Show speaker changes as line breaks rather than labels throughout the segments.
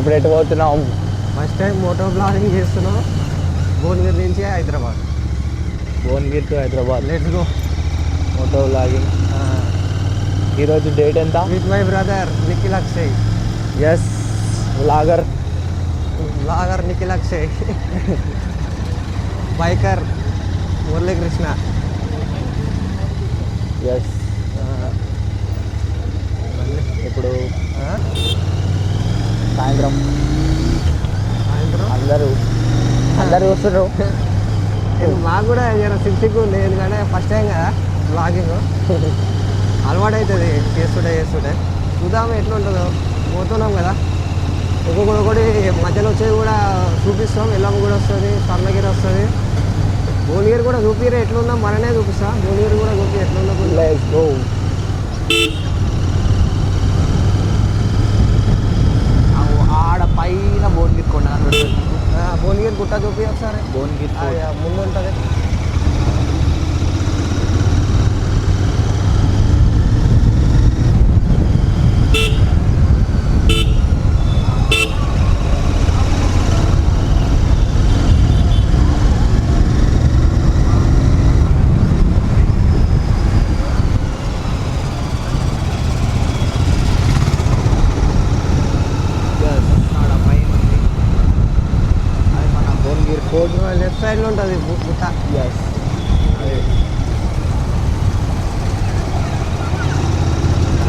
ఇప్పుడు ఎటు పోతున్నాం?
ఫస్ట్ టైం మోటో బ్లాగింగ్ చేస్తున్నాం. భువనగిరి నుంచి Hyderabad.
Bhuvanagiri to Hyderabad.
Let's go.
Moto blogging. ఈరోజు డేట్ ఎంత?
With my brother Nikhil Akshay.
Yes, vlogger
Nikhil Akshay. Biker Muralikrishna.
Yes. ఇప్పుడు సాయంత్రం అందరూ చూస్తున్నారు.
మాకు కూడా సిక్కు లేదు కానీ ఫస్ట్ టైం కదా బ్లాగింగ్. అలవాటు అవుతుంది చేస్తుంటే చూద్దాము ఎట్లా ఉంటుందో. పోతున్నాం కదా, ఒక్కొక్కటి మధ్యలో వచ్చేది కూడా చూపిస్తాం. ఎల్లమ్మ కూడా వస్తుంది, స్వర్ణగిరి వస్తుంది, భువనగిరి కూడా చూపిరే ఎట్లుందో మననే చూపిస్తా. భువనగిరి కూడా చూపి ఎట్లుందో.
ఆడ పైన భువనగిరి కొండ,
భువనగిరి గుట్ట చూపి ఒకసారి.
భువనగిరి
ముందు ఉంటుంది. లెఫ్ట్ సైడ్లో ఉంటుంది గుట్ట.
ఎస్.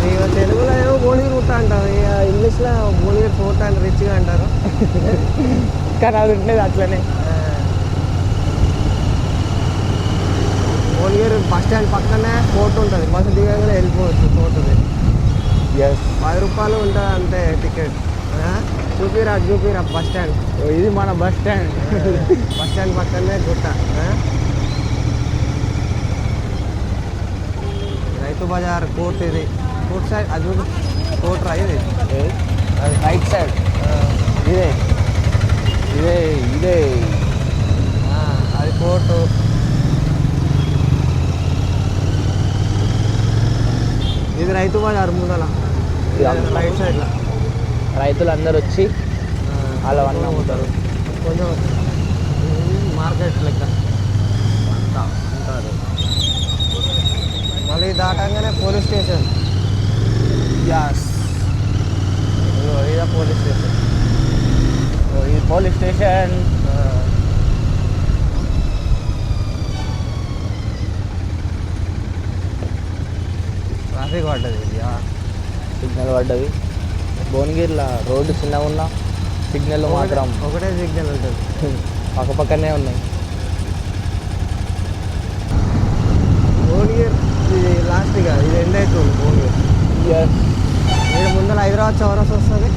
ఇక తెలుగులో ఏమో భువనగిరి గుట్ట అంటారు, ఇక ఇంగ్లీష్లో భువనగిరి ఫోర్ట్ అని రిచ్గా అంటారు.
కానీ అది ఉంటుంది అట్లనే.
భువనగిరి బస్ స్టాండ్ పక్కనే ఫోర్ట్ ఉంటుంది. బస్సు దిగగానే వెళ్ళిపోవచ్చు ఫోర్ట్ది.
ఎస్.
10 రూపాయలు ఉంటుంది అంతే టికెట్. చూపిరా bus stand.
ఇది మన బస్ స్టాండ్.
బస్ స్టాండ్ పక్కనే గుట్ట. రైతు బజార్ కోర్ట్. ఇది కోర్ట్ సైడ్, అది కోర్ట్ రా. ఇది
అది రైట్ సైడ్. ఇదే
అది కోర్టు. ఇది రైతు బజార్ ముందల రైట్ సైడ్లో.
రైతులు అందరూ వచ్చి అలా అన్నీ అమ్ముతారు.
కొంచెం మార్కెట్ లెక్క ఉంటారు. మళ్ళీ దాటంగానే పోలీస్ స్టేషన్.
యాస్,
ఇదే పోలీస్ స్టేషన్.
ఇది పోలీస్ స్టేషన్.
ట్రాఫిక్ పడ్డది,
సిగ్నల్ పడ్డది. భువనగిరిలో రోడ్డు చిన్నగా ఉన్నా సిగ్నల్ మాత్రం
ఒకటే సిగ్నల్ ఉంటుంది.
పక్కపక్కనే ఉన్నాయి.
భువనగిరి ఇది లాస్ట్గా ఇది ఎండ్ అవుతుంది. భువనగిరి ఇక్కడ ముందర హైదరాబాద్ చౌరస్ వస్తుంది.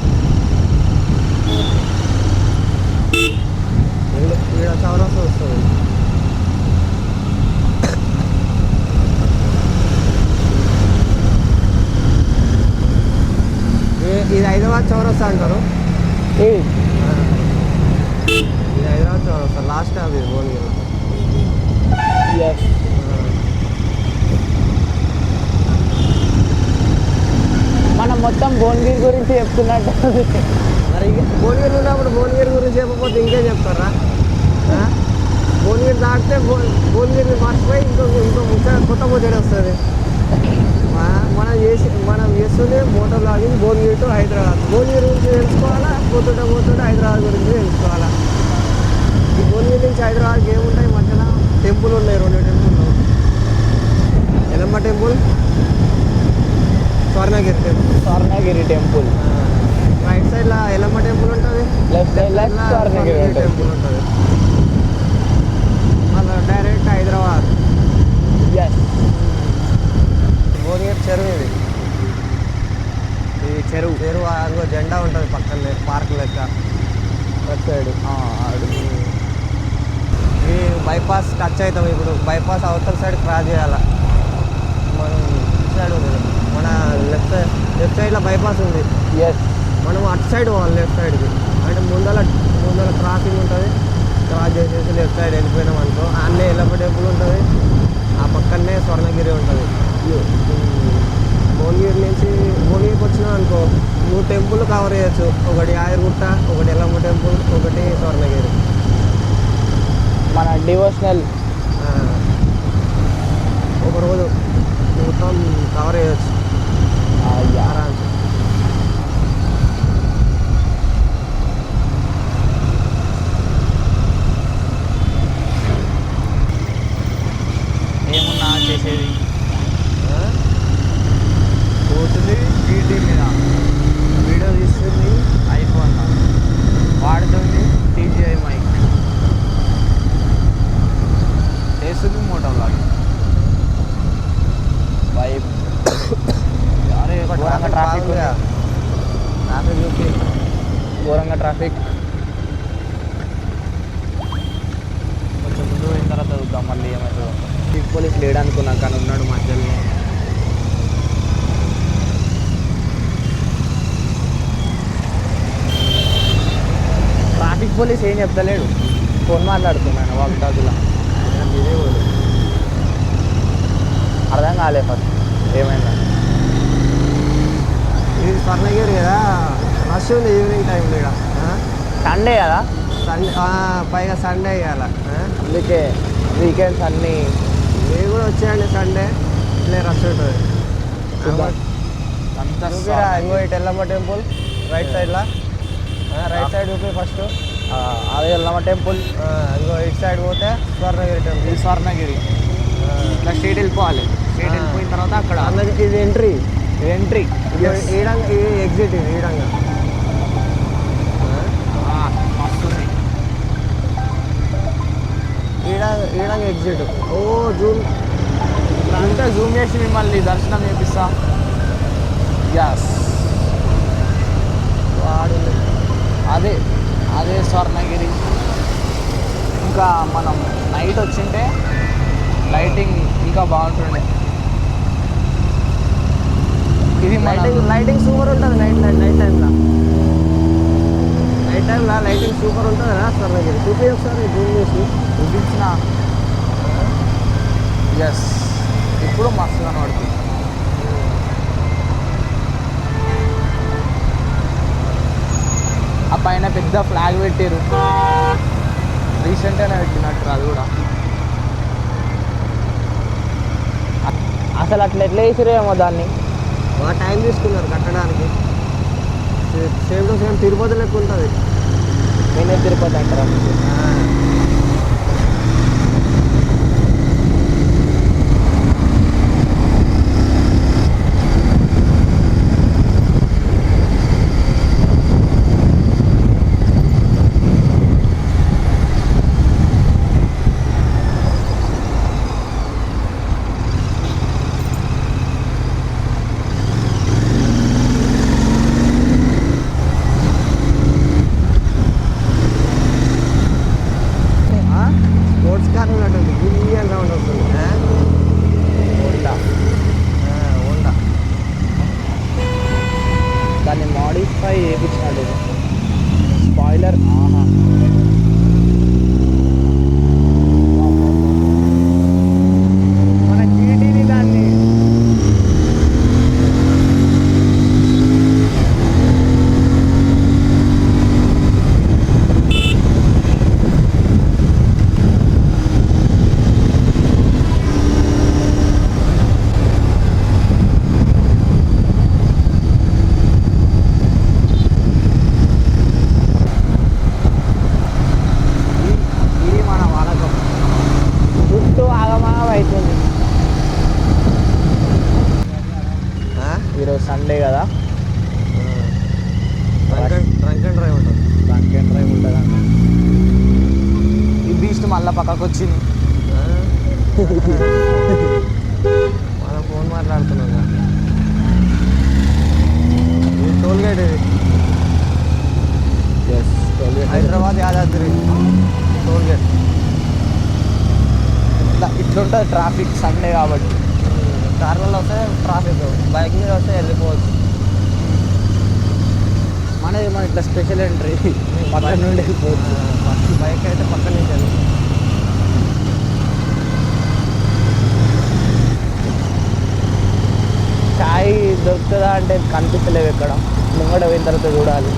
ఇక్కడ చౌరస్ వస్తుంది. ఇది హైదరాబాద్ చౌరస్తా అంటారు. ఇది హైదరాబాద్ చౌరస్తా లాస్ట్ అది భువనగిరిలో.
మనం మొత్తం భువనగిరి గురించి చెప్తున్నట్టు.
మరి భువనగిరి ఉన్నప్పుడు భువనగిరి గురించి చెప్పకపోతే ఇంకేం చెప్తారా? భువనగిరి దాటితే భువనగిరి మర్చిపోయి ఇంకో కొత్త ముచ్చట వస్తుంది. మనం చేస్తుంది moto blogging Bhuvanagiri to Hyderabad. Bhuvanagiri గురించి తెలుసుకోవాలా, పోతుంటే హైదరాబాద్ గురించి తెలుసుకోవాలా. ఈ భువనగిరి నుంచి హైదరాబాద్కి ఏముంటాయి మధ్యలో? టెంపుల్ ఉన్నాయి, 2 temple. Yellamma temple,
Swarnagiri temple.
Right సైడ్లో ఎల్లమ్మ టెంపుల్ ఉంటుంది,
లెఫ్ట్ సైడ్లో స్వర్ణగిరి
టెంపుల్ ఉంటుంది. మళ్ళీ డైరెక్ట్ హైదరాబాద్.
ఎస్.
భువనగిరి చెరువు. ఇది చెరువు అందులో జెండా ఉంటుంది పక్కనే, పార్క్ లెక్క.
లెఫ్ట్ సైడ్
ఈ బైపాస్ టచ్ అవుతాం. ఇప్పుడు బైపాస్ అవతల సైడ్ క్రాస్ చేయాలి. మనం సైడ్ ఉంది, మన లెఫ్ట్ సైడ్లో బైపాస్ ఉంది.
ఎస్.
మనం అటు సైడ్ పోవాలి లెఫ్ట్ సైడ్కి. అంటే ముందర క్రాసింగ్ ఉంటుంది. క్రాస్ చేసేసి లెఫ్ట్ సైడ్ వెళ్ళిపోయినాం అనుకో, అన్నీ ఎల్లమ్మ టెంపుల్ ఉంటుంది. ఆ పక్కనే స్వర్ణగిరి ఉంటుంది. భువనగిరి నుంచి భువనగిరికి వచ్చినావు అనుకో, నువ్వు టెంపుల్ కవర్ చేయొచ్చు. ఒకటి ఆయుర్గుట్ట, ఒకటి ఎల్లమ్మ టెంపుల్, ఒకటి స్వర్ణగిరి.
మన డివోషనల్
ఒకరోజు మొత్తం కవర్ చేయొచ్చు ఆరామ్స్.
ఏమున్నా చేసేది
పోతుంది జీటీ మీద, వీడియో తీస్తుంది
ఐఫోన్ వాడుతుంది, టీజీఐ మైక్ చేస్తుంది, మోటో వ్లాగ్ వైబ్. అరే ఘోరంగా ట్రాఫిక్,
ట్రాఫిక్ చూపి
ఘోరంగా ట్రాఫిక్. కొంచెం ముందు పోయిన తర్వాత చూద్దాం మళ్ళీ ఏమవుతుందో. చీఫ్ పోలీస్ లేడు అనుకున్నా కానీ ఉన్నాడు మధ్యలో. ట్రాఫిక్ పోలీస్ ఏం చెప్తలేడు, ఫోన్ మాట్లాడుతున్నాను వాక్ టాకులా. అర్థం కాలే ఫస్ట్ ఏమైందా.
ఇది స్వర్ణగిరి కదా, రష్ ఉంది ఈవినింగ్ టైంలో ఇక్కడ.
సండే కదా,
సండే పైగా సండే ఇవ్వాల,
అందుకే వీకెండ్స్ అన్నీ.
మీరు కూడా వచ్చేయండి సండే, ఇట్లే రష్ ఉంటుంది.
చూద్దాం. అంతా
చూపిరా ఇంకో ఇటు ఎల్లమ్మ టెంపుల్ రైట్ సైడ్లో, రైట్ సైడ్ చూపి ఫస్ట్.
అదే ఎల్లమ్మ టెంపుల్.
ఇంకో ఇటు సైడ్ పోతే స్వర్ణగిరి టెంపుల్.
ఇది స్వర్ణగిరి. ఇట్లా స్ట్రీట్ వెళ్ళిపోవాలి, స్ట్రీట్ వెళ్ళిపోయిన తర్వాత అక్కడ
ఇది ఎంట్రీ,
ఎంట్రీ.
ఈడంగా ఇది ఎగ్జిట్, ఇది ఈడంగా
వస్తుంది.
ఈడంగా ఎగ్జిట్. ఓ జూమ్
ఇంకా జూమ్ చేసి మిమ్మల్ని దర్శనం చేపిస్తా. గ్యాస్
వాడు
అదే అదే స్వర్ణగిరి. ఇంకా మనం నైట్ వచ్చింటే లైటింగ్ ఇంకా బాగుంటుండే. ఇది
లైటింగ్ సూపర్ ఉంటుంది నైట్ టైంలో. నైట్ టైంలో లైటింగ్ సూపర్ ఉంటుంది కదా స్వర్ణగిరి. చూపి ఒకసారి జూమ్ చేసి
చూపించిన. ఎస్, ఇప్పుడు మస్తు కనబడుతుంది. ఆ పైన పెద్ద ఫ్లాగ్ పెట్టారు, రీసెంట్గానే పెట్టినట్టు అది కూడా. అసలు అట్లా ఎట్లా వేసిరేమో దాన్ని,
బాగా టైం తీసుకున్నారు కట్టడానికి. సేమ్ టు సేమ్ తిరుపతి లెక్క ఉంటుంది.
నేనే తిరుపతి అంటారా.
స్పోర్ట్స్ కార్ ఉన్నట్టుంది, బిలియన్ రౌండ్ వస్తుంది.
హోండా,
హోండా
దాన్ని మాడిఫై చేయించినాడు. స్పాయిలర్, ఆహా. మన జీటీని దాన్ని అవుతుంది. ఈరోజు సండే కదా,
డ్రంక్ అండ్ డ్రైవ్ ఉంటుంది.
డ్రంక్ అండ్ డ్రైవ్ ఉంటుందండి. ఈ బీస్ట్ మళ్ళీ పక్కకు వచ్చింది.
మనం ఫోన్ మాట్లాడుతున్నాం కదా. ఇది టోల్ గేట్, ఇది హైదరాబాద్ యాదాద్రి టోల్ గేట్.
ఇట్లుంటుంది ట్రాఫిక్ సండే కాబట్టి.
కార్లలో వస్తే ట్రాఫిక్, బైక్ మీద వస్తే వెళ్ళిపోవచ్చు.
మనది మన ఇట్లా స్పెషల్ ఎంట్రీ, పక్కన నుండి వెళ్ళిపోవచ్చు.
ఫస్ట్ బైక్ అయితే పక్క నుంచి వెళ్ళి.
చాయ్ అంటే కనిపిస్తలేవు ఎక్కడ, ముంగడ పోయిన తర్వాత చూడాలి.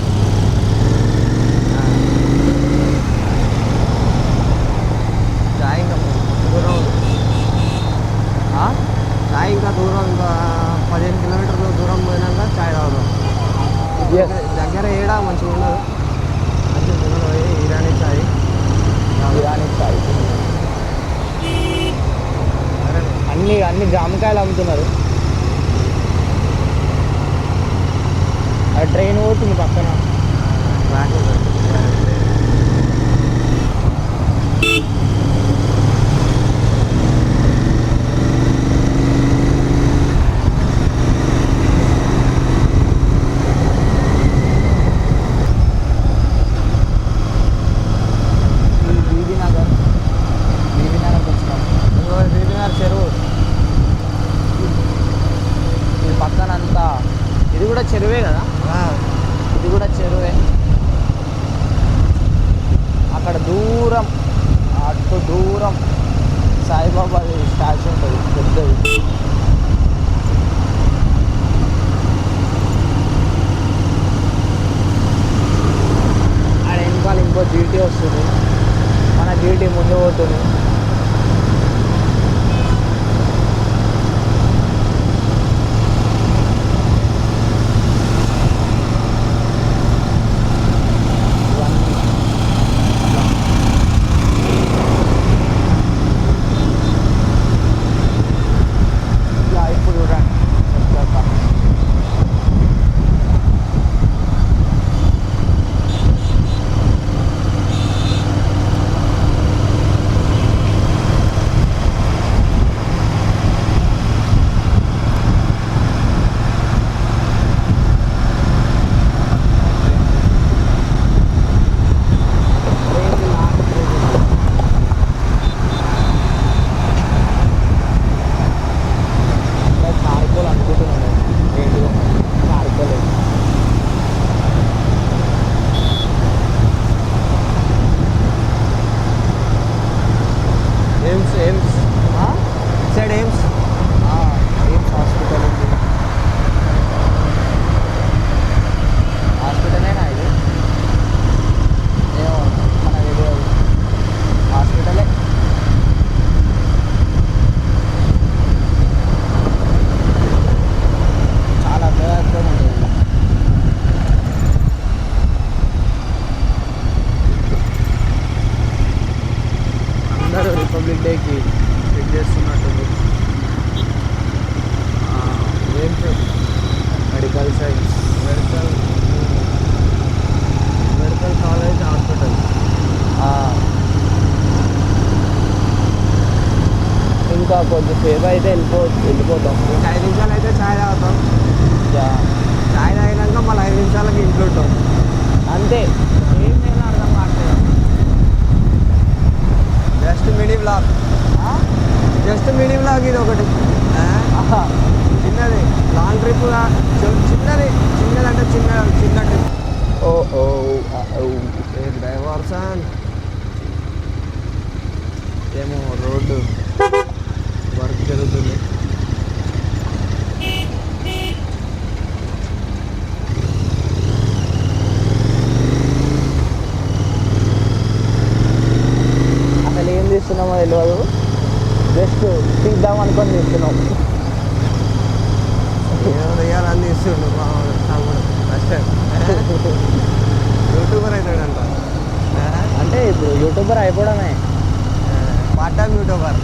చాయ్ ఇంకా దూరం చాయ్ ఇంకా దూరం, ఇంకా 15 కిలోమీటర్ల దూరం పోయినాక చాయ్ తాగుదాం. దగ్గర ఏడా మంచిగా ఉండదు, మంచిగా ఉండదు. ఇరానీ చాయ్,
ఇరానీ చాయ్ అన్ని జామకాయలు అమ్ముతున్నారు. ట్రైన్ పోతుంది పక్కన.
ట్రాక్
బీబీనగర్ వచ్చినాం.
బీబీనగర్ చెరువు
ఇది పక్కనంతా, ఇది కూడా చెరువే కదా, ఇది కూడా చెరువే. అక్కడ దూరం, అటు దూరం సాయిబాబా స్టాచ్యూ ఉంటుంది పెద్దది. ఆడ వెనకాల ఇంకో జీటీ వస్తుంది, మన జీటీ ముందు పోతుంది. ఇప్పుడు చూడండి చార్కోల్ అనుకుంటున్నాను, ఏంటిదో charcoal.
AIIMS side AIIMS
hospital ఉంది. హాస్పిటలేనా ఇది? ఏమో మన వీడియో హాస్పిటలే. చాలా పెద్దగా ఉంటుంది. అందరూ రిపబ్లిక్ డేకి చెక్ చేస్తున్నట్టుంది.
AIIMS
medical science,
medical college hospital.
ఇంకా కొద్దిసేపు అయితే వెళ్ళిపోతాం.
ఇంకా 5 నిమిషాలు అయితే చాయ్ తాగుతాం.
యా.
చాయ్ తాగినాక మళ్ళీ 5 నిమిషాలకి ఇంట్లో ఉంటాం.
అంతే, ఏమైనా అర్థం కావట్లేదు.
జస్ట్ మినీ బ్లాగ్ ఇది ఒకటి. చిన్నది లాంగ్ ట్రిప్, చిన్నది అంటే చిన్న ట్రిప్.
ఓ ఓ
డ్రైవర్స్
ఏమో రోడ్డు
వర్క్ జరుగుతుంది.
అసలు ఏం తీస్తున్నామో తెలియదు, జస్ట్ తీద్దాం అనుకొని తీస్తున్నాం.
ఏదో వేయాలని తీస్తుండు తమ్ముడు. యూట్యూబర్ అవుతాడంట.
అంటే ఇప్పుడు యూట్యూబర్ అయిపోవడమే.
పార్ట్ టైం యూట్యూబర్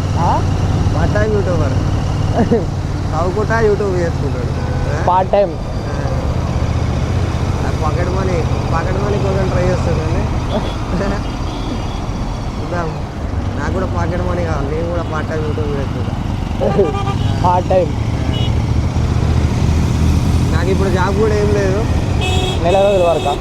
చదువుకుంటా యూట్యూబ్ చేసుకుంటాడు.
పార్ట్ టైం
పాకెట్ మనీ కోసం ట్రై చేస్తాడండి. చూద్దాం, నాకు కూడా పాకెట్ మనీ కావాలి, నేను కూడా పార్ట్ టైం యూట్యూబ్ చేసుకుంటా.
పార్ట్ టైం
నాకు ఇప్పుడు జాబ్ కూడా ఏం లేదు,
నెల రోజుల వరకు.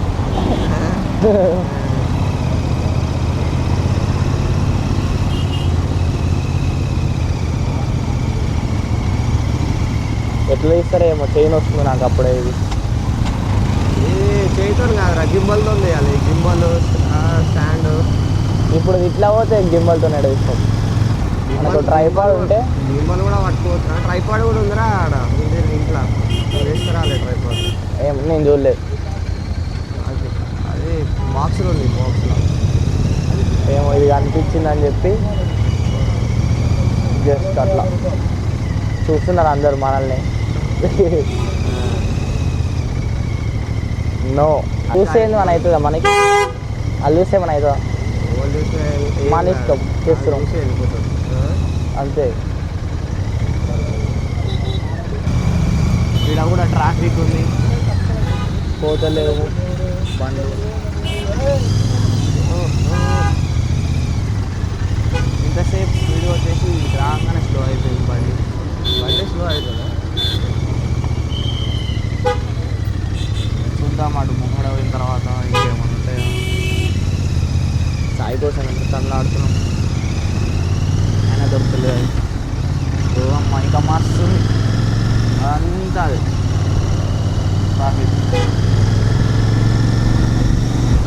ఎట్లా ఇస్తారేమో, చైన్ వస్తుంది నాకు అప్పుడే. ఇది
చేయటం కాదురా, గింబల్తో చేయాలి. Gimbal stand.
ఇప్పుడు ఇట్లా పోతే గింబల్తో నడిపిస్తాం. మనకు ట్రైపాడ్ ఉంటే
గింబల్ కూడా పట్టుకోవచ్చు. ట్రైపాడ్ కూడా ఉందిరా ఆడ ఇంట్లో. వేసుకురాలే ట్రైపాడ్.
ఏం నేను చూడలేదు.
అది అది బాక్స్లో ఉంది, బాక్స్లో.
ఏమో ఇది అనిపించిందని చెప్పి జస్ట్ అట్లా చూస్తున్నారు అందరు మనల్ని. నో చూస్తే ఏమైనా అవుతుందా మనకి? అది చూస్తే ఏమైనా అవుతుందా? మన ఇష్టం చేస్తున్నాం అంతే. ఇక్కడ కూడా ట్రాఫిక్ ఉంది, పోతలేవు బండ్లు. ఇంతసేపు స్పీడ్ వచ్చేసి రాగానే స్లో అయిపోయింది బండి.
బండి స్లో అవుతుందా?
చూద్దాం అటు ముంగడ పోయిన తర్వాత ఇంకేమైనా ఉంటాయో. సాయి కోసం ఎంత తనలాడుతున్నాం, అయినా దొరుకుతలేదు. అమ్మ ఇంకా మస్తు అదంతా అది ట్రాఫిక్.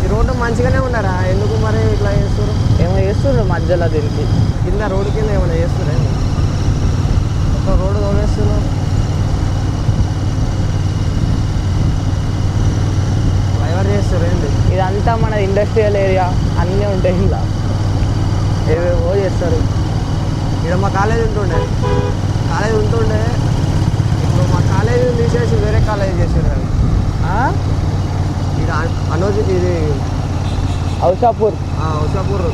ఈ రోడ్డు మంచిగానే ఉన్నారా? ఎందుకు మరి ఇట్లా చేస్తారు?
ఏమో చేస్తుండ్రు మధ్యలో దీనికి.
కింద రోడ్డు కింద ఏమైనా చేస్తారా? ఒక రోడ్డు తోలేస్తున్నారు. డ్రైవర్ చేస్తారు ఏంటి?
ఇదంతా మన ఇండస్ట్రియల్ ఏరియా, అన్నీ ఉంటాయి ఇలా, ఏవేవో చేస్తారు.
ఇక్కడ మా కాలేజ్ ఉంటుండే ఇప్పుడు మా కాలేజీ తీసేసి వేరే కాలేజ్ చేసారు కదా. ఇది అనోజ్, ఇది
ఔషాపూర్.
ఔషాపూర్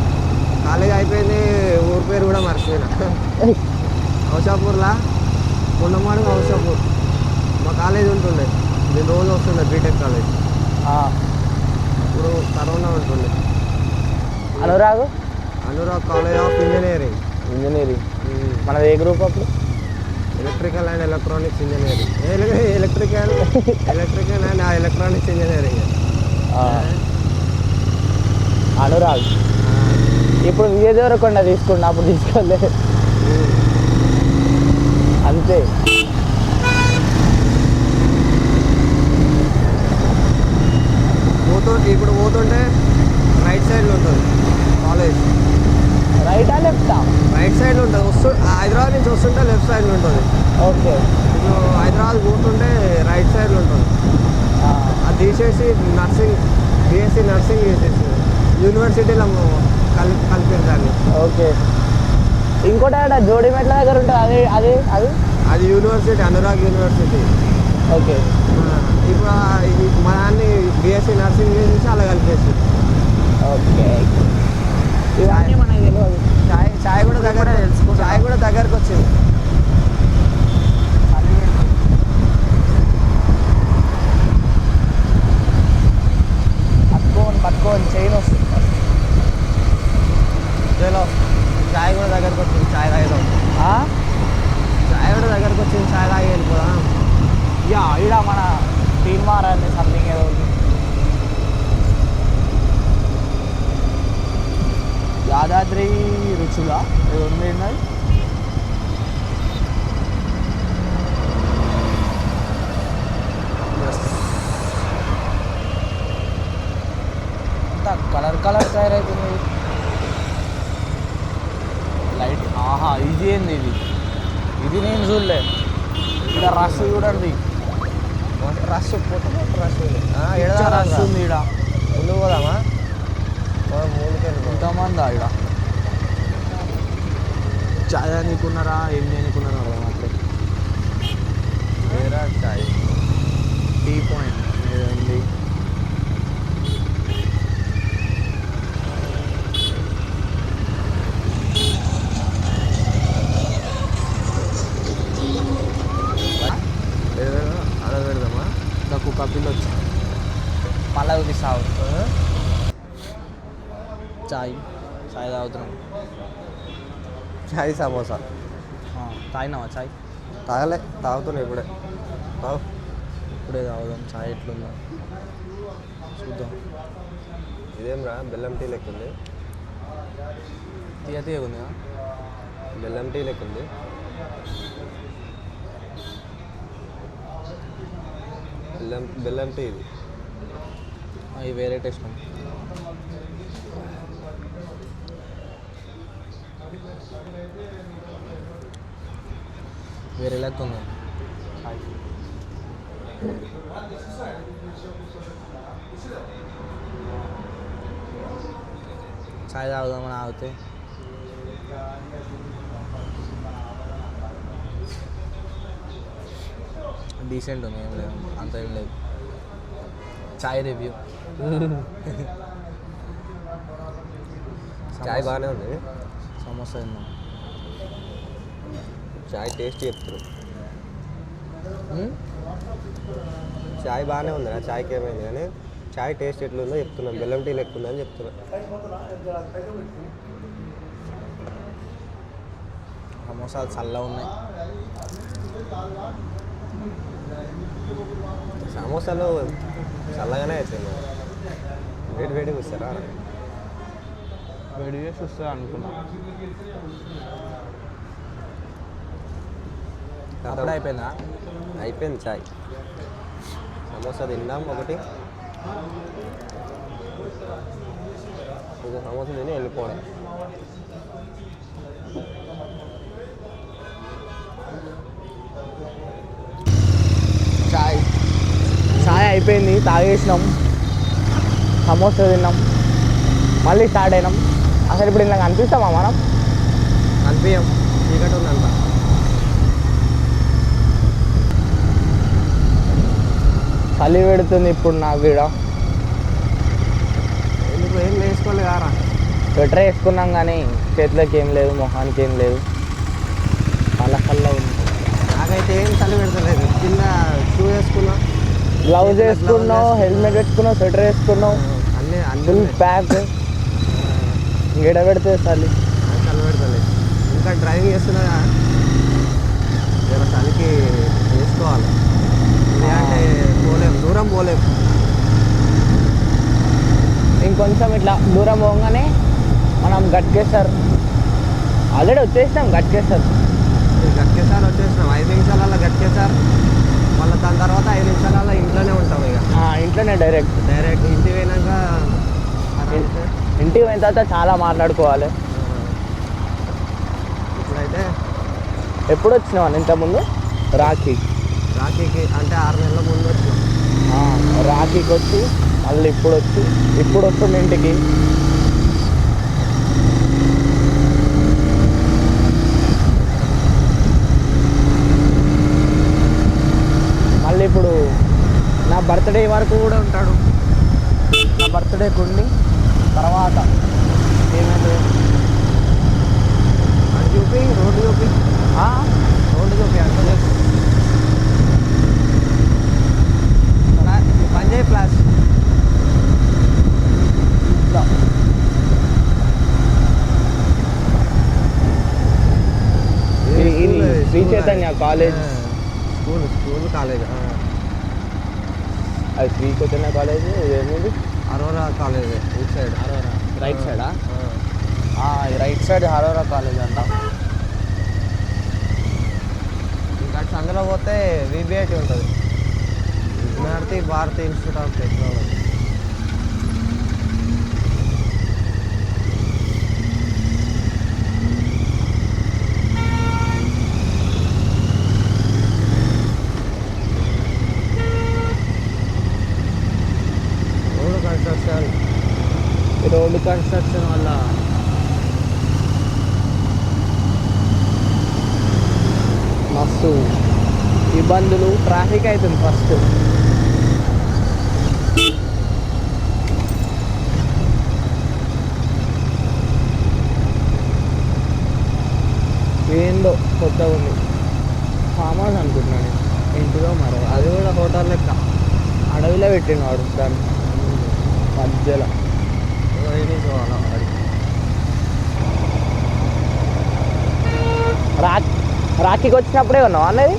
కాలేజ్ అయిపోయింది, ఊరి పేరు కూడా మర్చిపోయినా. ఔషాపూర్లా కొండమాడు ఔషాపూర్ మా కాలేజ్ ఉంటుండే. నేను రోజు వస్తుండే బీటెక్ కాలేజ్. ఇప్పుడు కరోనా ఉంటుండే.
Anurag
college of engineering.
మనది ఏ గ్రూప్ అప్పుడు?
Electrical and electronics engineering. Electrical and electronics engineering.
Anurag ఇప్పుడు విజయ దేవరకొండ తీసుకున్నా, అప్పుడు తీసుకోలేదు అంతే.
ఇప్పుడు పోతుంటే రైట్ సైడ్లో ఉంటుంది కాలేజ్.
రైటా లెఫ్టా?
రైట్ సైడ్లో ఉంటుంది. హైదరాబాద్ నుంచి వస్తుంటే లెఫ్ట్ సైడ్లో ఉంటుంది.
ఓకే.
ఇప్పుడు హైదరాబాద్ పోతుంటే రైట్ సైడ్లో ఉంటుంది. అది తీసేసి బీఎస్సీ నర్సింగ్ చేసేసి యూనివర్సిటీలో కలిపారు దాన్ని.
ఓకే. ఇంకోటి ఆడ జోడిమెట్ల దగ్గర ఉంటుంది, అదే అది
యూనివర్సిటీ, అనురాగ్ యూనివర్సిటీ.
ఓకే.
ఇప్పుడు మా దాన్ని బీఎస్సీ నర్సింగ్ చేసేసి అలా కలిపేసి.
ఓకే. ఇవన్నీ మనకి తెలియదు.
చాయ్ కూడా దగ్గరకు వచ్చింది.
పట్టుకోని చైన్ వస్తుంది.
చాయ్ కూడా దగ్గరకు వచ్చింది. చాయ్ తాగేదాం. చాయ్ కూడా దగ్గరకు వచ్చింది. చాయ్ తాగి వెళ్ళిపోదాం.
ఈడ మన తీర్మారాన్ని సంథింగ్ ఏదో ఉంది. యాదాద్రి రుచుల ఏదో ఉంది. అంతా కలర్ తయారవుతుంది లైట్. ఇది ఏంది? ఇది నేను చూడలే. ఇక్కడ రష్ చూడండి,
రష్ రష్
ఉంది ఈడ.
ముందు పోదామా?
ఎంతమంది ఈడ చాయ్ అనుకున్నారా, ఏం చేయనుకున్నారా అట్లే.
వేరే చాయ్
టీ పాయింట్ ఉంది.
అలా పెడదామా?
నాకు కపిల్ వచ్చి మళ్ళీ చూపిస్తావు. చాయ్ తాగుతున్నాం.
చాయ్ సమోసా
తాగినావా? చాయ్
తాగుతున్నా ఇప్పుడే.
ఇప్పుడే తాగుదాం. చాయ్ ఎట్లుందా చూద్దాం.
ఇదేం రా, బెల్లం టీ లెక్క ఉంది.
తీయగా ఉంది.
బెల్లం టీ లెక్క ఉంది. బెల్లం టీ ఇది.
వేరే టేస్ట్ ఉంది. వేరే లెక్క ఉంది. చాయ్ తాగుదామని ఆగితే డీసెంట్ ఉంది, ఏం లేదు అంత ఏం లేదు. చాయ్ రివ్యూ.
చాయ్ బాగానే ఉంది.
సమోసా తిన్నాం.
చాయ్ టేస్ట్ చెప్తారు. చాయ్ బాగానే ఉంది, చాయ్కి ఏమైంది కానీ చాయ్ టేస్ట్ ఎట్లుందో చెప్తున్నాను. బెల్లం టీ లెక్క ఉందని చెప్తున్నా.
సమోసాలు చల్లగా ఉన్నాయి.
సమోసాలు చల్లగానే అవుతుంది. వేడి వేడిగా వస్తారా?
వేడి చేసి వస్తుంది అనుకున్నా. అప్పుడు అయిపోయిందా?
అయిపోయింది చాయ్. సమోసా తిందాం ఒకటి, ఇంకా సమోసా తిని వెళ్ళిపోవడం.
చాయ్ అయిపోయింది, తాగేసినాం, సమోసా తిన్నాం, మళ్ళీ స్టార్ట్ అయినాం. అసలు ఇప్పుడు ఇలా కనిపిస్తామా మనం?
కనిపించాం, చీకటి ఉందంట.
చలి పెడుతుంది ఇప్పుడు నాకు కూడా.
ఎందుకు ఏం వేసుకోవాలి కారా?
స్వెటర్ వేసుకున్నాం కానీ చేతులకి ఏం లేదు, మొహానికి ఏం లేదు, కళ్ళ ఉంది.
నాకైతే ఏం చలి పెడతలేదు. కింద షూ వేసుకున్నా,
గ్లౌజ్ వేసుకున్నావు, హెల్మెట్ పెట్టుకున్నావు, స్వెటర్ వేసుకున్నావు,
అన్నీ
ఫుల్ ప్యాక్. గిడ పెడితే చలి
పెడతలేదు. ఇంకా డ్రైవింగ్ చేస్తున్నా, చలికి వేసుకోవాలి. అంటే పోలేము, దూరం పోలేము.
ఇంకొంచెం ఇట్లా దూరం పోగానే మనం గట్కేసర్ ఆల్రెడీ వచ్చేసినాం. గట్కేసర్
వచ్చేసినాం. 5 నిమిషాలలో గట్కేసార్. మళ్ళీ దాని తర్వాత 5 నిమిషాలలో ఇంట్లోనే ఉంటాం. ఇక
ఇంట్లోనే డైరెక్ట్
ఇంటికి పోయినాక
ఇంటికి పోయిన తర్వాత చాలా మాట్లాడుకోవాలి.
ఇప్పుడైతే
ఎప్పుడు వచ్చినావు ఇంతకుముందు? రాఖీకి
అంటే 6 నెలల ముందు వచ్చినాం.
రాఖీకి వచ్చి మళ్ళీ ఇప్పుడు వస్తుంది ఇంటికి. మళ్ళీ ఇప్పుడు నా బర్త్డే వరకు కూడా ఉంటాడు. నా బర్త్డేకి ఉండి తర్వాత ఏమైతే
అది చూపి, రోడ్డు చూపి అంటే పంజాబ్ ప్లాస్
ఇది Shri Chaitanya college.
School college.
అది శ్రీ చైతన్య కాలేజ్. ఏమిది?
Aurora college. ఇటు సైడ్
అరోరా రైట్ సైడా? రైట్ సైడ్ అరోరా కాలేజ్ అంట.
ఇంకా సందులో పోతే విబిఐటి ఉంటుంది, Bharatiya institute of technology.
Road construction వల్ల మస్తు ఇబ్బందులు. ట్రాఫిక్ అవుతుంది ఫస్ట్. ఏందో కొత్తగా ఉంది. ఫామ్ హౌస్ అనుకుంటున్నాను, ఇంటిలో మరో.
అది కూడా హోటల్ లెక్క
అడవిలో పెట్టినవాడు దాన్ని మధ్యలో. రాఖీకి వచ్చినప్పుడే కొన్నావా అన్నది?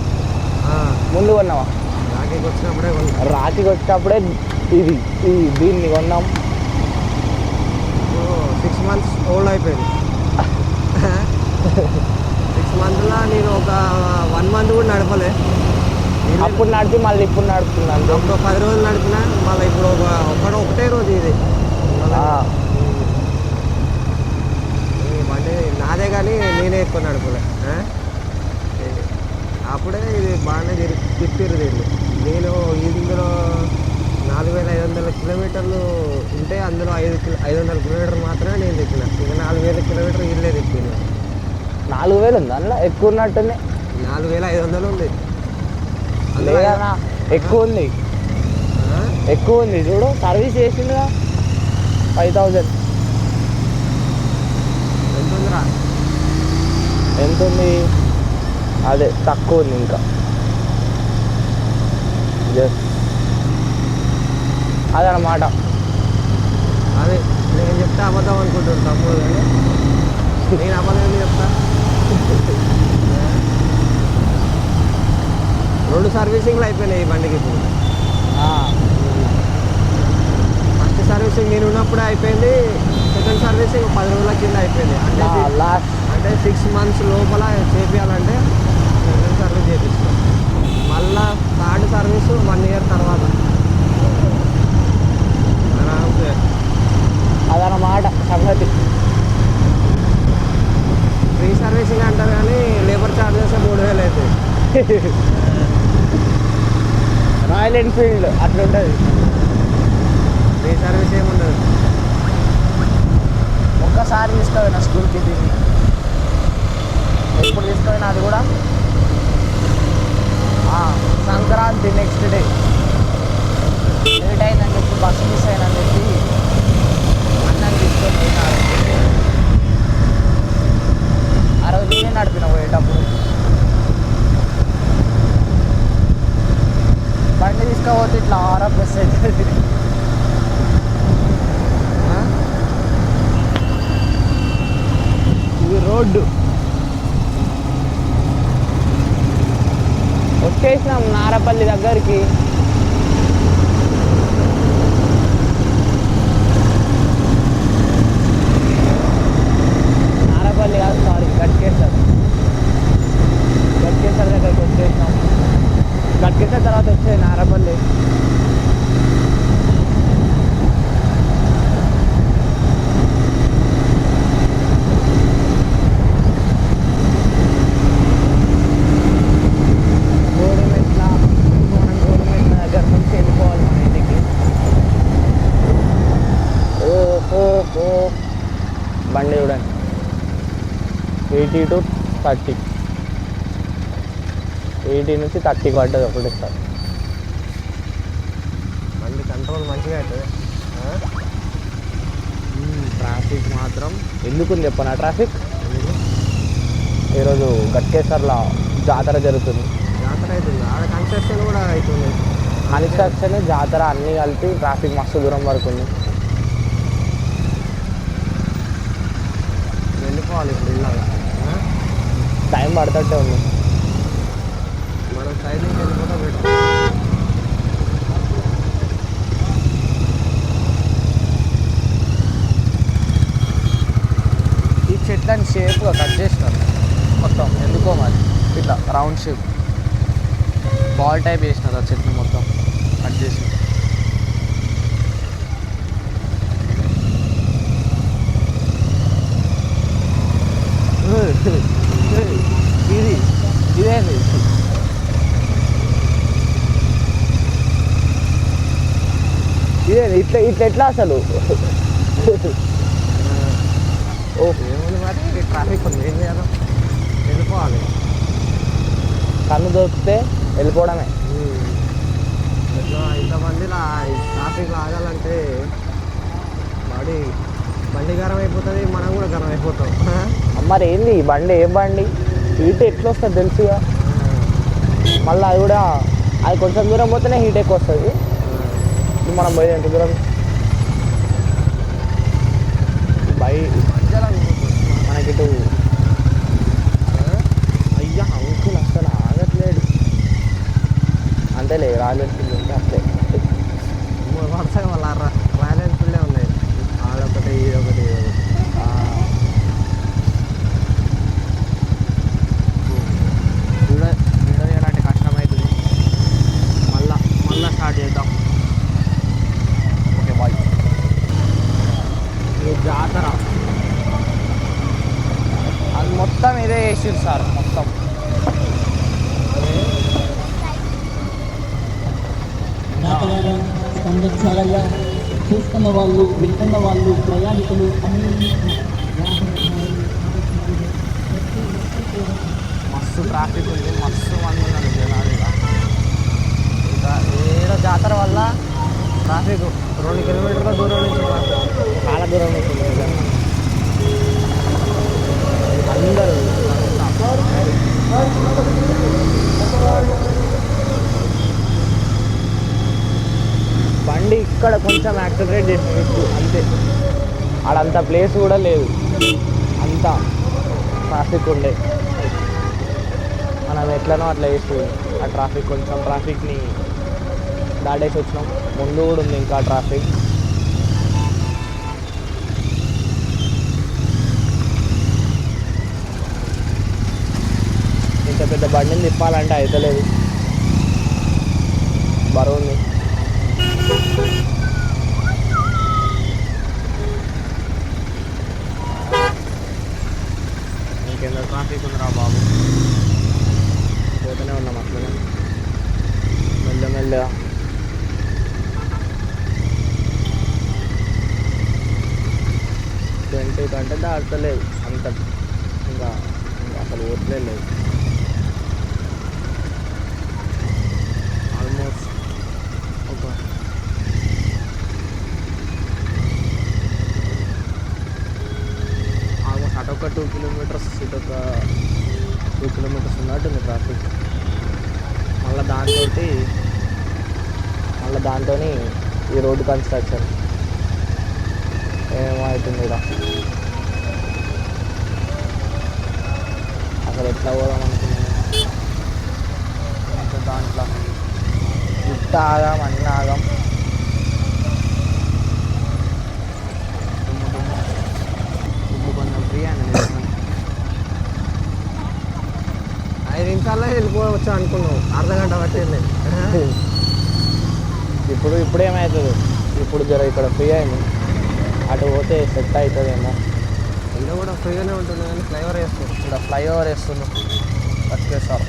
ముందు కొన్నావా?
రాఖీకి వచ్చినప్పుడే
రాఖీకి వచ్చినప్పుడే దీన్ని కొన్నాం.
6 months ఓల్డ్ అయిపోయింది. 6 monthsలో నేను ఒక 1 month కూడా నడపలే.
అప్పుడు నడిపి మళ్ళీ ఇప్పుడు నడుపుతున్నాను.
అప్పుడు 10 రోజులు నడిపిన, మళ్ళీ ఇప్పుడు ఒకటే రోజు ఇది. బండి నాదే కానీ నేనే ఎక్కువ నడపలే. అప్పుడే ఇది బాగానే తిప్పిరు దీన్ని. నేను ఇందులో 4500 కిలోమీటర్లు ఉంటే అందులో 500 కిలోమీటర్లు మాత్రమే నేను తిప్పిన. ఇక 4000 కిలోమీటర్లు ఇల్లే తిప్పింది.
4000 ఉంది అందులో ఎక్కువ ఉన్నట్టుంది.
4500 ఉంది.
లేదన్నా ఎక్కువ ఉంది, ఎక్కువ ఉంది. చూడు సర్వీస్ చేసిందిగా 5000.
ఎంత ఉందిరా?
ఎంత ఉంది? అదే తక్కువ ఉంది ఇంకా. జస్ట్ అదనమాట.
అదే నేను చెప్తే అబద్ధం అనుకుంటాను తమ్ముడు, కానీ నేను అబద్ధం ఎందుకు చెప్తా? 2 సర్వీసింగ్లు అయిపోయినాయి ఈ బండికి ఇప్పుడు. ఫస్ట్ సర్వీసింగ్ నేను ఉన్నప్పుడే అయిపోయింది, సెకండ్ సర్వీసింగ్ 10 రోజుల కింద అయిపోయింది. అంటే 6 months లోపల చేపించాలంటే సెకండ్ సర్వీస్ చేపిస్తాం. మళ్ళా థర్డ్ సర్వీస్ 1 year తర్వాత.
అదనమాట సంగతి.
ఫ్రీ సర్వీసింగ్ అంటారు కానీ లేబర్ ఛార్జెస్ 3000 అవుతాయి.
రాయల్ ఎన్ఫీల్డ్ అట్లా ఉంటుంది.
ఫ్రీ సర్వీస్ ఏముండదు.
ఒక్కసారి తీసుకుపోయినా స్కూల్కి దీన్ని. ఎప్పుడు తీసుకుపోయినా అది కూడా సంక్రాంతి నెక్స్ట్ డే. లేట్ అయిందని చెప్పి బస్సు మిస్ అయినని చెప్పి అన్నని తీసుకొని పోయినాడు. ఆ రోజు నేనే నడిపిన పోయేటప్పుడు. బండి తీసుకోపోతే ఇట్లా ఆర్ఎఫ్ఎస్ అవుతుంది. ఇది రోడ్డు. వచ్చేసినాం నారపల్లి దగ్గరికి. నారపల్లి కాదు, సారీ, గట్కేసర్. గట్కేసర్ దగ్గరికి వచ్చేసినాం. గట్కేసర్ తర్వాత వచ్చేది నారపల్లి. బండి చూడండి, 80 to 30, 80 నుంచి 30 పడ్డది ఒకటిస్తారు.
బండి కంట్రోల్ మంచిగా అవుతుంది.
ట్రాఫిక్ మాత్రం ఎందుకుంది చెప్పనా? ట్రాఫిక్ ఈరోజు గట్కేసర్లో జాతర జరుగుతుంది.
జాతర అవుతుంది, ఆడ కన్స్ట్రక్షన్ కూడా అవుతుంది.
కన్స్ట్రక్షన్ జాతర అన్నీ కలిపి ట్రాఫిక్ మస్తు దూరం వరకు ఉంది.
వెళ్ళిపోవాలి ఇప్పుడు ఇలాగా.
టైం పడుతుంటే ఉంది.
మనం సైడ్ నుంచి వెళ్ళిపోతా పెట్టాం.
ఈ చెట్లని షేప్గా కట్ చేసినారు మొత్తం, ఎందుకో మరి ఇట్లా రౌండ్ షేప్ బాల్ టైప్ వేసినారు ఆ చెట్ని మొత్తం కట్ చేసి. ఇది ఇదేంది? ఇదేంది ఇట్లా ఇట్లా ఎట్లా అసలు?
ఓ ఏముంది మరి, ట్రాఫిక్ ఉంది, ఏం చేయాలి? వెళ్ళిపోవాలి.
కన్ను దొరికితే వెళ్ళిపోవడమే.
ఇట్లా ఇంతమంది ట్రాఫిక్ ఆగాలంటే బండి గరం అయిపోతుంది, మనం కూడా గరం అయిపోతాం.
మరి ఏంది బండి? ఏం బండి? హీట్ ఎట్లా వస్తుంది తెలుసుగా. మళ్ళీ అది కూడా అది కొంచెం దూరం పోతేనే హీట్ ఎక్కువ వస్తుంది. మనం పోయి ఎంత దూరం మనకిటు అయ్యా అంకుల్ అసలు ఆగట్లేడు. అంతేలే, రాయల్ ఎన్ఫీల్డ్ ఉంటే అట్లే
వరుసగా వాళ్ళ రాయల్ ఎన్ఫీల్డే ఉన్నాయి. ఆడొకటి ఇదొకటి
వీడియో చేయాలంటే కష్టమవుతుంది. మళ్ళా స్టార్ట్ చేద్దాం. Okay bye. ఈ జాతర అది మొత్తం ఇదే చేసిరు సార్, మొత్తం
పర్యావరణం స్పందించాలయ్యా. చూస్తున్న వాళ్ళు, వింటున్న వాళ్ళు, ప్రయాణికులు అన్ని
మస్తు ట్రాఫిక్ ఉంది, మస్తు మంది ఉన్నారు జనాలు.
ఇంకా ఏదో జాతర వల్ల ట్రాఫిక్ 2 కిలోమీటర్ల దూరం నుంచి ట్రాఫిక్.
చాలా దూరం ఉంటుంది నిజంగా. అందరూ బండి ఇక్కడ కొంచెం యాక్సిలరేట్ చేసి అంతే, ఆడంత ప్లేస్ కూడా లేదు, అంతా ట్రాఫిక్ ఉండే. మనం ఎట్లనో అట్లా వేసి ఆ ట్రాఫిక్, కొంచెం ట్రాఫిక్ని దాటేసి వచ్చినాం. ముందు కూడా ఉంది ఇంకా ట్రాఫిక్. ఇంత పెద్ద బండిని తిప్పాలంటే అవుతలేదు, బరువు ఉంది. ఇంకెంత ట్రాఫిక్ ఉందిరా బాబు. పోతూనే ఉన్నాం అట్లనే మెల్లమెల్లగా. ట్వంటీ కంటే దాటలేదు అంత, ఇంకా అసలు ఓట్లేదు. ఆల్మోస్ట్ అటొక 2 కిలోమీటర్స్, ఇటొక 2 కిలోమీటర్స్ ఉన్నట్టుంది ట్రాఫిక్. మళ్ళీ దాంతో ఈ రోడ్డు కన్స్ట్రక్షన్ ఏమవుతుంది ఇక్కడ. అసలు ఎట్లా పోదాం అనుకున్నాను, దాంట్లో ఇట్ట ఆగాం, అన్నీ ఆగాం. ఇప్పుడు కొంచెం ఫ్రీ అండి.
5 నిమిషాల్లో వెళ్ళిపోవచ్చు అనుకున్నావు, అర్ధగంట పట్టింది.
ఇప్పుడు ఏమవుతుంది, ఇప్పుడు జర ఇక్కడ ఫ్రీ అయింది, అటు పోతే సెట్ అవుతుందేమో.
ఇంట్లో కూడా ఫ్రీగానే ఉంటుంది కానీ ఫ్లైఓవర్ వేస్తుంది.
ఇక్కడ ఫ్లైఓవర్ వేస్తున్నాం, వచ్చేసారు.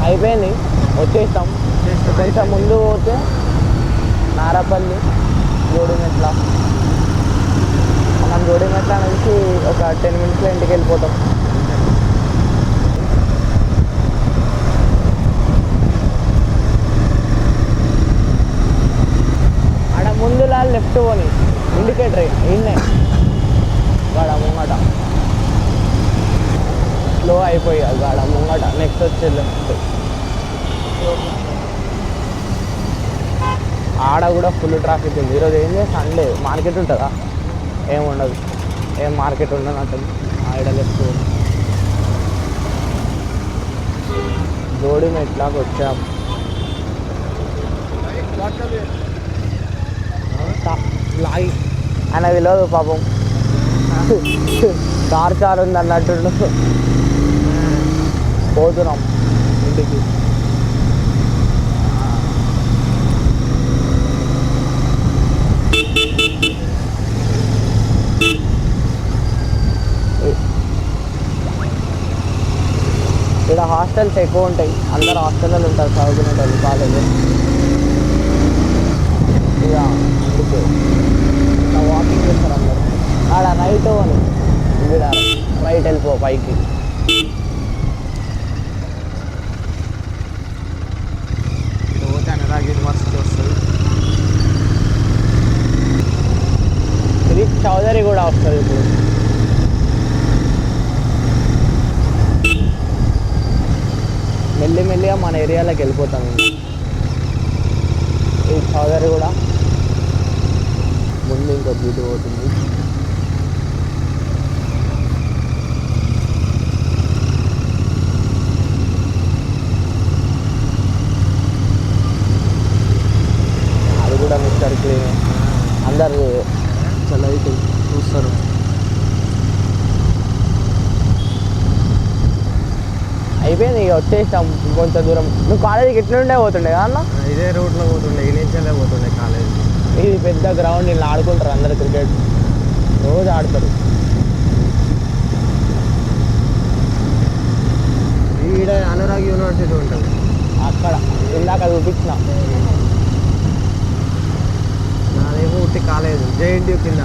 అయిపోయింది, వచ్చేస్తాం. కొంచెం ముందు పోతే నారాపల్లి, జోడిమెట్ల. మనం జోడిమెట్ల నుంచి ఒక 10 మినిట్స్లో ఇంటికి వెళ్ళిపోతాం. ఆడ ముందులా లెఫ్ట్ పోని ఇండికేటర్ ఇన్నే గాడ ముంగట స్లో అయిపోయి గాడ ముంగట. నెక్స్ట్ వచ్చే లెఫ్ట్. ఆడ కూడా ఫుల్ ట్రాఫిక్ ఉంది. ఈరోజు ఏం చేసి సండే మార్కెట్ ఉంటుందా? ఏముండదు, ఏం మార్కెట్ ఉండదు అంటుంది. ఆడ లెఫ్ట్ జోడిమెట్లకు వచ్చాం. లాగి ఆయన తెలియదు పాపం, కార్ ఉంది అన్నట్టుండు. పోతున్నాం ఇంటికి. ఇక్కడ హాస్టల్స్ ఎక్కువ ఉంటాయి, అందరు హాస్టల్లో ఉంటారు చదువుకునేటోళ్ళు కాలేజ్. ఇక అందుకే వాకింగ్ చేస్తారు అందరు. ఆడ రైట్ అని ఇక్కడ రైట్ వెళ్ళిపో పైకి. చౌదరి కూడా వస్తుంది ఇప్పుడు. మెల్లిమెల్లిగా మన ఏరియాలోకి వెళ్ళిపోతాం. ఈ చౌదరి కూడా ముందు ఇంకో బ్యూటీ పోతుంది. అది కూడా మిస్టర్ క్లీన్. అందరు చాలా చూస్తారు. అయిపోయింది ఇక వచ్చేసాం. కొంచెం దూరం. నువ్వు కాలేజీకి ఎట్లుండే పోతుండే కదా అన్న?
ఇదే రూట్లో పోతుండే, ఈ నుంచే పోతుండే కాలేజ్.
ఇది పెద్ద గ్రౌండ్, ఇలా ఆడుకుంటారు అందరు క్రికెట్, రోజు ఆడతారు.
ఈడ అనురాగ్ యూనివర్సిటీ ఉంటుంది
అక్కడ ఇందాక చూపించిన.
నాదేమో ఉట్టి కాలేజ్ జేఎన్టీయూ కింద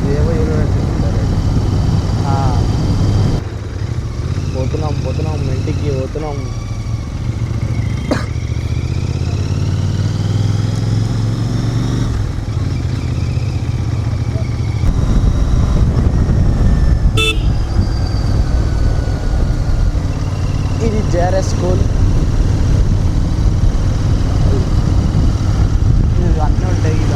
ఇదేమో యూనివర్సిటీ. పోతున్నాం ఇంటికి పోతున్నాం. ఇది జేఆర్ఎస్ స్కూల్. అన్నీ ఉంటాయి ఇక.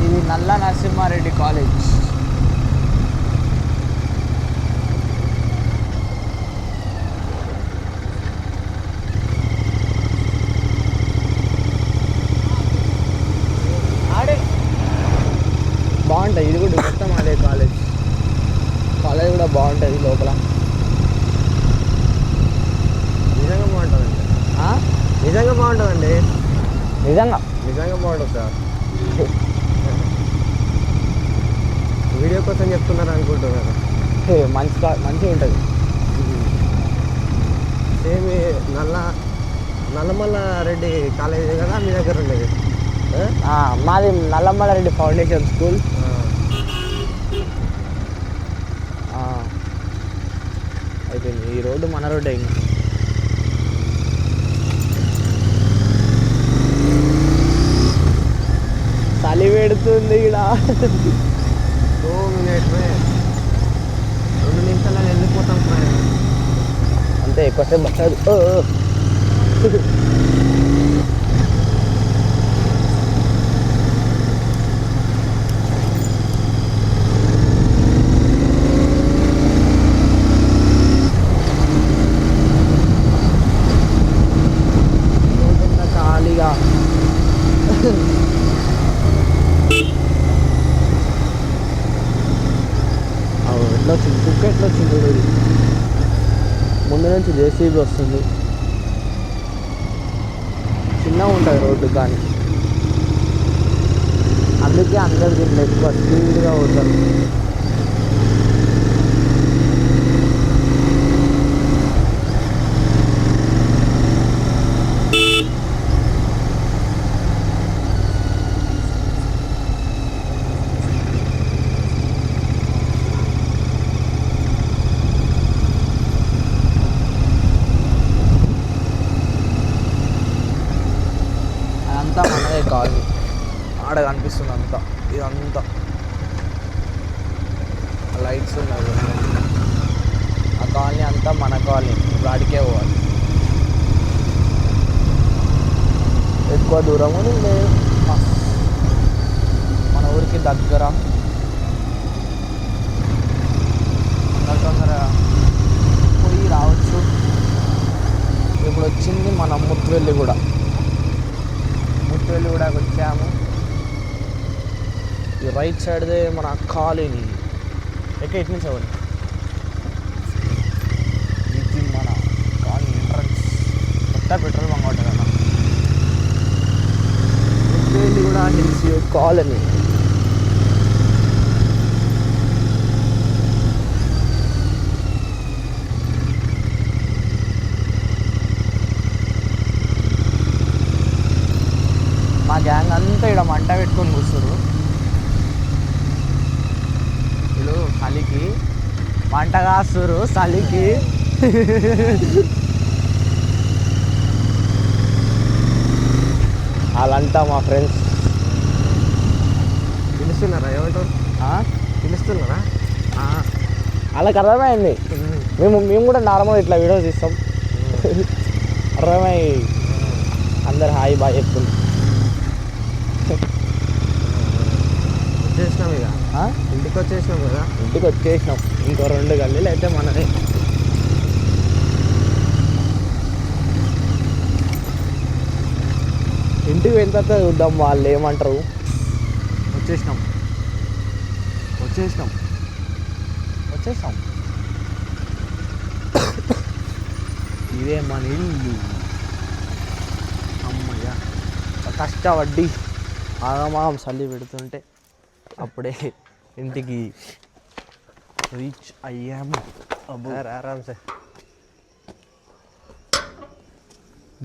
ఇది నల్ల నరసింహారెడ్డి కాలేజ్. బాగుంటుంది ఇది కూడా, మొత్తం అదే కాలేజ్. కాలేజ్ కూడా బాగుంటుంది లోపల. నిజంగా బాగుంటుందండి. నిజంగా బాగుంటుందండి.
నిజంగా
నిజంగా బాగుంటుంది సార్. వీడియో కోసం చెప్తున్నారు అనుకుంటున్నారు.
మంచిగా ఉంటుంది.
సేమ్ నల్లమల్ల రెడ్డి కాలేజీ కదా మీ దగ్గర ఉండేది?
మాది నల్లమల్ల రెడ్డి ఫౌండేషన్ స్కూల్. అయిపోయింది. ఈ రోడ్డు మన రోడ్డే. ఇంకా చలి పెడుతుంది ఇక్కడ.
2 minutes 2 నిమిషాలు వెళ్ళిపోతాం.
అంతే, ఎక్కువసేపు బస్సు. ఖాళీగా ఎట్లా వచ్చింది కుక్క, ఎట్లా వచ్చింది చూడు. ముందు నుంచి జేసీబీ వస్తుంది. చిన్నగా ఉంటుంది రోడ్డు, కానీ అందుకే అందరు దీంట్లో ఎక్కువ స్పీడ్గా పోతారు. అదంతా మనదే కాలనీ. ఆడ కనిపిస్తుంది అంతా, ఇదంతా లైట్స్ ఉన్నాయి. ఆ కాలనీ అంతా మన కాలనీ. గాడికే పోవాలి. ఎక్కువ దూరం లేదు, మన ఊరికి దగ్గర. తొందరగా పోయి రావచ్చు. ఇప్పుడు వచ్చింది మన ముత్తువెల్లి కూడా. ముత్తువెల్లి కూడా వచ్చాము. ఈ రైట్ సైడ్దే మన కాలనీ. ఇటు నుంచి అవ్వండి. ఇది మన కాలనీ ఎంట్రన్స్. కొత్త పెట్రోల్ బంక్ ఉంటుంది అన్న. ముత్తువెల్లి కూడా హిల్స్ కాలనీ. గ్యాంగ్ అంతా ఇక్కడ మంట పెట్టుకొని కూర్చురు. వీళ్ళు చలికి మంట కాస్తురు చలికి. వాళ్ళంతా మా ఫ్రెండ్స్.
పిలుస్తున్నారా? ఏమంటారు? పిలుస్తున్నారా?
వాళ్ళకి అర్థమైంది. మేము కూడా నార్మల్ ఇట్లా వీడియోస్ తీస్తాం. అర్థమై అందరు హాయ్ బాయ్ చెప్తుంది.
వచ్చేసినాం ఇక. ఇంటికి వచ్చేసినాం కదా.
ఇంటికి వచ్చేసినాం. ఇంకో 2 గల్లీలు అయితే మనది. ఇంటికి వెళ్ళిన తర్వాత చూద్దాం వాళ్ళు ఏమంటారు. వచ్చేసినాం. ఇదే మన ఇల్లు. అమ్మయ్య కష్టపడ్డి ఆగమాగం చల్లి పెడుతుంటే అప్పుడే ఇంటికి రీచ్ అయ్యాము.
ఆరామ్సే.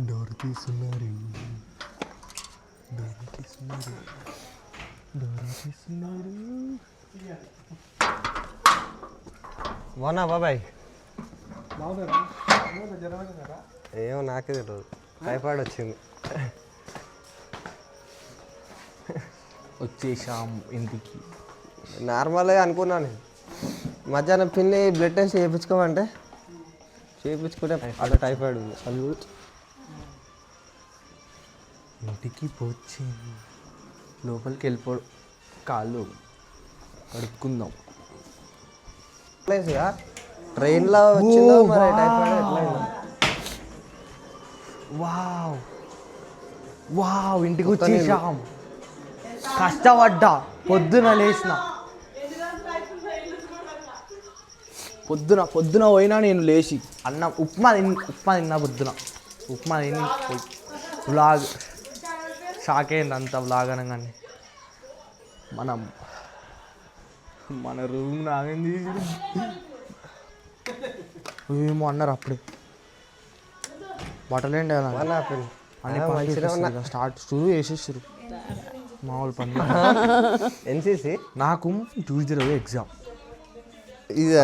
డోర్ తీస్తున్నారు.
బాగున్నా బాబాయ్? ఏమో నాకే తెలియదు. టైఫాయిడ్ వచ్చింది.
వచ్చేసాం ఇంటికి.
నార్మల్గా అనుకున్నాను. మధ్యాహ్నం పిన్ని బ్లడ్ టెస్ట్ చేయించుకోమంటే చేయించుకుంటే అలా టైఫాయిడ్ ఉంది.
ఇంటికి పోచి లోపలికి వెళ్ళిపో, కాళ్ళు కడుక్కుందాం.
ప్లేస్గా ట్రైన్లో వచ్చిందో మరి టైఫాయిడ్ ఎట్లా?
వావ్ ఇంటికి వచ్చేసాం. కష్టపడ్డా పొద్దున లేచిన. పొద్దున పోయినా నేను లేచి అన్నం ఉప్మా తిన్నా. ఉప్మా తిని వ్లాగ్ షాక్ అయింది అంతా. వ్లాగ్ అనగానే మన రూమ్ నాగంది ఏమో అన్నారు అప్పుడే. బట్టలేండి అన్ని స్టార్ట్ షురూ చేసేసారు మామూలు పని.
ఎన్సీసీ
నాకు ట్యూస్డే రోజు ఎగ్జామ్.
ఇది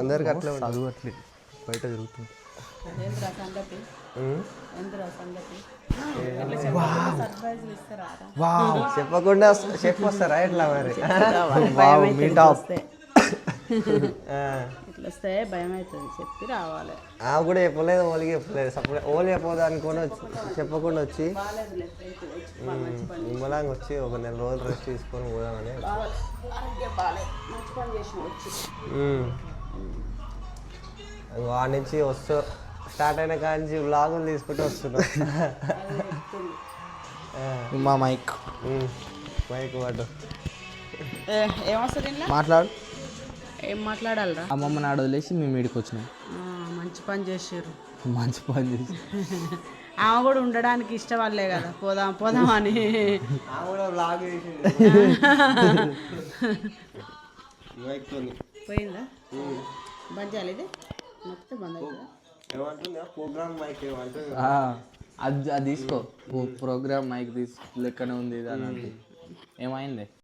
అందరికి అట్లా
చదువట్లేదు, బయట తిరుగుతుంది.
చెప్పకుండా చెప్పొస్తారా ఎట్లా మరి?
ఇట్లా వస్తే భయం అవుతుంది, చెప్పి రావాలి.
కూడా చెప్పలేదు, ఓలికి చెప్పలేదు. ఓలి చెప్పదు అనుకుని చెప్పకుండా వచ్చి నిమ్మలాగా వచ్చి ఒక 4 రోజులు రెస్ట్ తీసుకొని పోదామని. వాడి నుంచి వస్తూ స్టార్ట్ అయిన కాడి నుంచి వ్లాగులు తీసుకుంటూ వస్తున్నాం.
మా మైక్
వాడు
ఏమొస్తుంది
మాట్లాడు.
ఏం మాట్లాడాలరా?
అమ్మమ్మ నాడు వదిలేసి మేము ఇడికి వచ్చినాం.
మంచి పని చేసారు.
మంచి పని చేసి
ఆమె కూడా ఉండడానికి ఇష్టపడలే కదా, పోదాం అని. పోయిందా? బంద్ చేయాలి, ఇది మొత్తం బంద్ అవుతుందా?
అది తీసుకో, ప్రోగ్రామ్ మైక్ లెక్కనే ఉంది. ఏమైంది?